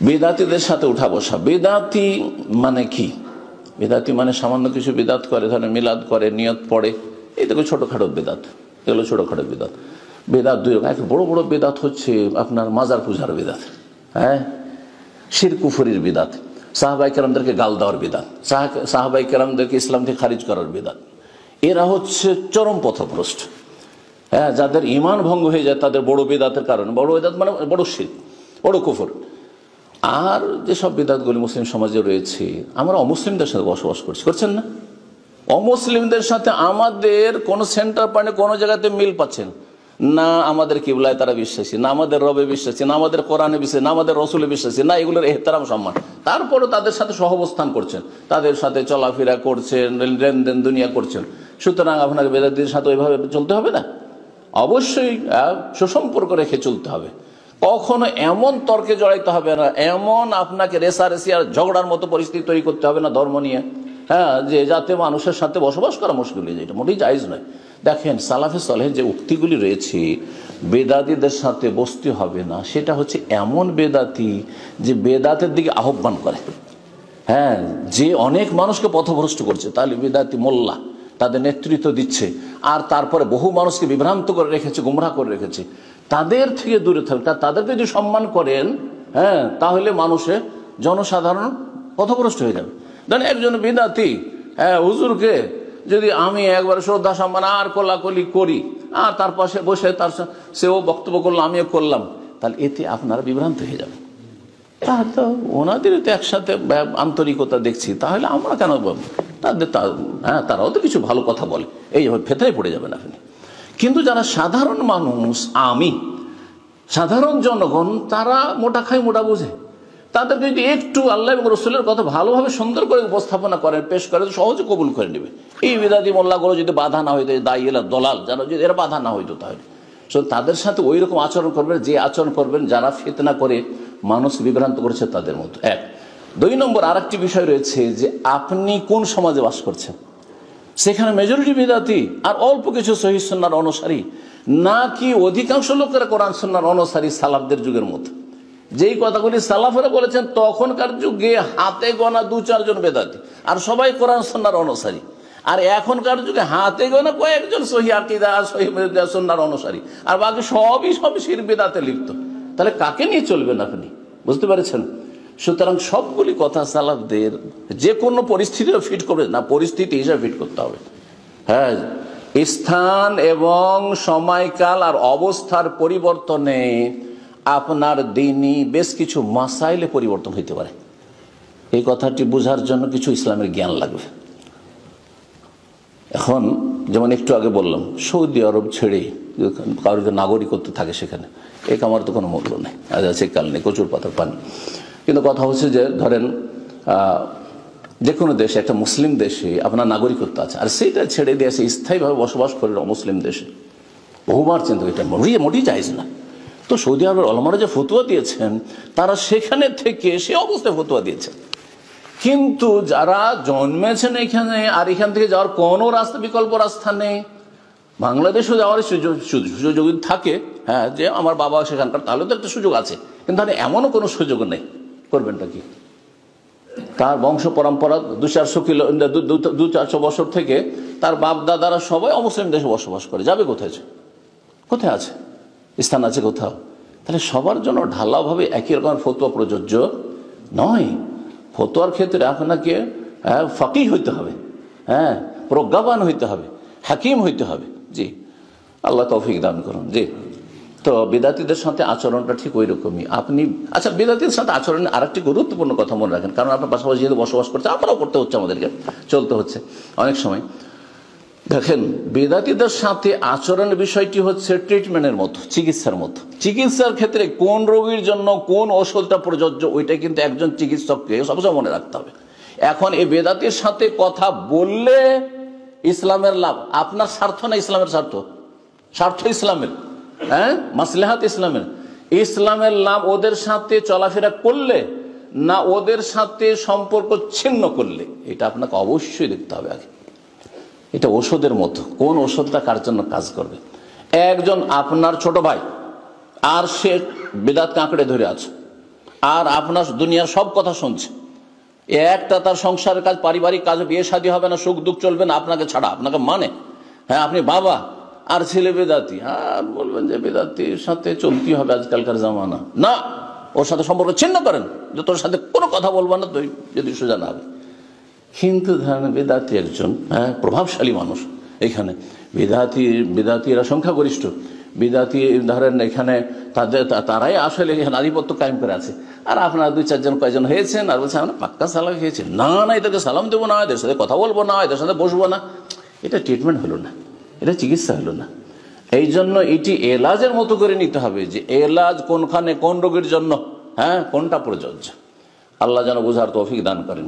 বেদাতিদের সাথে উঠা বসা। বেদাতি মানে কি? বেদাতি মানে সামান্য কিছু বিদাত করে, ধরেন মিলাদ করে, নিয়ত পড়ে, এই তো ছোটখাটো বেদাত, এগুলো ছোটখাটো বেদাত। বেদাত দুই রকম, এক বড় বড় বেদাত হচ্ছে আপনার মাজার পূজার বেদাত, হ্যাঁ, শিরক কুফরির বিদাত, সাহাবাই কেরামদেরকে গাল দেওয়ার বিদাত, সাহাবাই কেরামদেরকে ইসলাম থেকে খারিজ করার বিদাত। এরা হচ্ছে চরম পথভ্রষ্ট, হ্যাঁ, যাদের ঈমান ভঙ্গ হয়ে যায় তাদের বড় বিদাতের কারণে। বড় বিদাত মানে বড় শিরক, বড় কুফর। আর যেসব বিদাতগুলি মুসলিম সমাজে রয়েছে, আমরা অমুসলিমদের সাথে বসবাস করছেন না? অমুসলিমদের সাথে আমাদের কোনো সেন্টার পয়েন্টে কোনো জায়গাতে মিল পাচ্ছেন না। আমাদের কিবলায় তারা বিশ্বাসী না, আমাদের রবে বিশ্বাসী না, আমাদের কোরআনে বিশ্বাসী না, আমাদের রসুলে বিশ্বাসী না, এগুলোর এহতারাম সম্মান। তারপরে তাদের সাথে সহাবস্থান করছেন, তাদের সাথে চলাফেরা করছেন, লেনদেন দুনিয়া করছেন। সুতরাং আপনাকে বেদাতিদের সাথে ওইভাবে চলতে হবে না, অবশ্যই সুসম্পর্ক রেখে চলতে হবে। কখনো এমন তর্কে জড়াইতে হবে না, এমন আপনাকে রেসারেসি আর ঝগড়ার মতো পরিস্থিতি তৈরি করতে হবে না ধর্ম নিয়ে, হ্যাঁ, যে যাতে মানুষের সাথে বসবাস করা মুশকিল হয়ে যায়, এটা মোটেই জায়েজ নয়। দেখেন সালাফে সালেহের যে উক্তিগুলি রয়েছে, বেদাতিদের সাথে বসতে হবে না, সেটা হচ্ছে এমন বেদাতি যে বেদাতের দিকে আহ্বান করে, হ্যাঁ, যে অনেক মানুষকে পথভ্রষ্ট করছে, তাহলে বেদাতি মোল্লা তাদের নেতৃত্ব দিচ্ছে, আর তারপরে বহু মানুষকে বিভ্রান্ত করে রেখেছে, গুমরাহ করে রেখেছে। তাদের থেকে দূরে থাকতে, তাদেরকে যদি সম্মান করেন, হ্যাঁ, তাহলে মানুষের জনসাধারণ পথভ্রষ্ট হয়ে যাবে। ধরেন একজন বিদাতি, হ্যাঁ, হুজুরকে যদি আমি একবার শ্রদ্ধা সম্মান আর কোলাকুলি করি, আর তার পাশে বসে তার সেও বক্তব্য করলো, আমিও করলাম, তাহলে এতে আপনারা বিভ্রান্ত হয়ে যাবেন। তাহলে তো ওনাদের তো একসাথে আন্তরিকতা দেখছি, তাহলে আমরা কেন তাদের, হ্যাঁ, তারাও তো কিছু ভালো কথা বলে, এই ফেতরায় পড়ে যাবেন আপনি। কিন্তু যারা সাধারণ মানুষ, আমি সাধারণ জনগণ, তারা মোটা খায় মোটা বোঝে, তাদেরকে যদি একটু আল্লাহ এবং রসুলের কথা ভালোভাবে সুন্দর করে উপস্থাপনা করেন, পেশ করেন, সহজে কবুল করে নেবে। এই বিদাতি মোল্লাগুলো যদি বাধা না হইতো, দায়ীলা দলাল যারা যদি এরা বাধা না হইতো, তাহলে তাদের সাথে ওই রকম আচরণ করবেন, যে আচরণ করবেন যারা ফিতনা করে মানুষ বিভ্রান্ত করেছে তাদের মতো। এক। দুই নম্বর আরেকটি বিষয় রয়েছে যে আপনি কোন সমাজে বাস করছেন, সেখানে মেজরিটি বিদাতি আর অল্প কিছু সহিহ সুন্নাহর অনুসারী, নাকি অধিকাংশ লোকেরা কোরআন সুন্নাহর অনুসারী সালাফদের যুগের মতো। যেই কথাগুলি সালাফেরা বলেছেন তখনকার যুগে হাতে গোনা 2-4 জন বেদাতি, আর সবাই কোরআন সুন্নাহর অনুসারী। আর এখনকার যুগে হাতে গোনা কয়েকজন সহিহ আকীদা, সহিহ সুন্নাহর অনুসারী, আর বাকি সবই শিরক বিদআতে লিপ্ত। তাহলে কাকে নিয়ে চলবেন আপনি? বুঝতে পেরেছেন? সুতরাং সবগুলি কথা সালাফদের যে কোনো পরিস্থিতিতে ফিট করবে না, পরিস্থিতি হিসাবে ফিট করতে হবে। হ্যাঁ, স্থান এবং সময়কাল আর অবস্থার পরিবর্তনে আপনার দিনই বেশ কিছু মাসাইলে পরিবর্তন হইতে পারে। এই কথাটি বোঝার জন্য কিছু ইসলামের জ্ঞান লাগবে। এখন যেমন একটু আগে বললাম, সৌদি আরব ছেড়ে কারোর নাগরিকত্ব থাকে সেখানে, এক আমার তো কোনো মূল্য নেই, আজ আছে কাল নেই, প্রচুর পাতার পানি। কিন্তু কথা হচ্ছে যে ধরেন যে কোনো দেশে, একটা মুসলিম দেশে আপনার নাগরিকত্ব আছে, আর সেইটা ছেড়ে দিয়ে এসে স্থায়ীভাবে বসবাস করে মুসলিম দেশে, বহুবার চিন্তা, এটা মোটেই জায়েজ না। তো সৌদি আরবের ওলামারা যে ফতোয়া দিয়েছেন, তারা সেখানে থেকে সে অবস্থায় ফতোয়া দিয়েছেন। কিন্তু যারা জন্মেছেন এখানে, আর এখান থেকে যাওয়ার কোনো রাস্তা, বিকল্প রাস্তা নেই, বাংলাদেশও যাওয়ার সুযোগ থাকে, হ্যাঁ, যে আমার বাবা সেখানকার, তাহলে তো একটা সুযোগ আছে। কিন্তু এমনও কোনো সুযোগ নেই, করবেনটা কি? তার বংশ পরম্পরা 200-400 বছর থেকে তার বাপ দাদারা সবাই অমুসলিম দেশে বসবাস করে, যাবে কোথায়? কোথায় আছে স্থান আছে কোথাও? তাহলে সবার জন্য ঢালাওভাবে একই রকম ফতোয়া প্রযোজ্য নয়। ফতোয়ার ক্ষেত্রে আপনাকে ফাকিহ হইতে হবে, হ্যাঁ, প্রজ্ঞাবান হইতে হবে, হাকিম হইতে হবে। জি, আল্লাহ তৌফিক দান করুন। জি, তো বিদাতিদের সাথে আচরণটা ঠিক ওই রকমই। আপনি আচ্ছা, বিদাতিদের সাথে আচরণের আরেকটি গুরুত্বপূর্ণ কথা মনে রাখেন, কারণ আপনার পাশাপাশি যেহেতু বসবাস করছে, আমরাও করতে হচ্ছে, আমাদেরকে চলতে হচ্ছে অনেক সময়। দেখেন, বেদাতিদের সাথে আচরণের বিষয়টি হচ্ছে ট্রিটমেন্টের মতো, চিকিৎসার মতো। চিকিৎসার ক্ষেত্রে কোন রোগীর জন্য কোন ওষুধটা প্রযোজ্য, ওইটা কিন্তু একজন চিকিৎসককে সবসময় মনে রাখতে হবে। এখন এই বেদাতির সাথে কথা বললে ইসলামের লাভ, আপনার স্বার্থ না ইসলামের স্বার্থ? স্বার্থ ইসলামের, হ্যাঁ, মাসলাহাত ইসলামের। ইসলামের লাভ ওদের সাথে চলাফেরা করলে না ওদের সাথে সম্পর্ক ছিন্ন করলে, এটা আপনাকে অবশ্যই দেখতে হবে আগে। এটা ওষুধের মতো, কোন ওষুধটা কার জন্য কাজ করবে। একজন আপনার ছোট ভাই, আর সে বেদাতকে আঁকড়ে ধরে আছে, আর আপনার দুনিয়ার সব কথা শুনছে, একটা তার সংসারের কাজ, পারিবারিক কাজ, বিয়ে শাদী হবে না, সুখ দুঃখ চলবে না আপনাকে ছাড়া, আপনাকে মানে, হ্যাঁ আপনি বাবা আর ছেলে বেদাতি, হ্যাঁ বলবেন যে বেদাতির সাথে চলতে হবে আজকালকার জামানা, না ওর সাথে সম্পর্ক ছিন্ন করেন, যে তোর সাথে কোনো কথা বলবো না তুই যদি সোজা না হবে। কিন্তু ধরেন বেদাতি একজন প্রভাবশালী মানুষ, এখানে বেদাতিরা সংখ্যাগরিষ্ঠ, বিদাতি ধরেন এখানে তারাই আসলে এখানে আধিপত্য কায়েম করে আছে, আর আপনারা দুই চারজন কয়জন হয়েছেন আর বলছেন আমরা পাক্কা সালাম হয়েছে, না এদেরকে সালাম দেবো না, এদের সাথে কথা বলবো না, এদের সাথে বসবো না, এটা ট্রিটমেন্ট হলো না, এটা চিকিৎসা হলো না। এই জন্য এটি এলাজের মতো করে নিতে হবে, যে এলাজ কোনখানে কোন রোগের জন্য, কোনটা প্রযোজ্য। আল্লাহ যেন বোঝার তৌফিক দান করেন।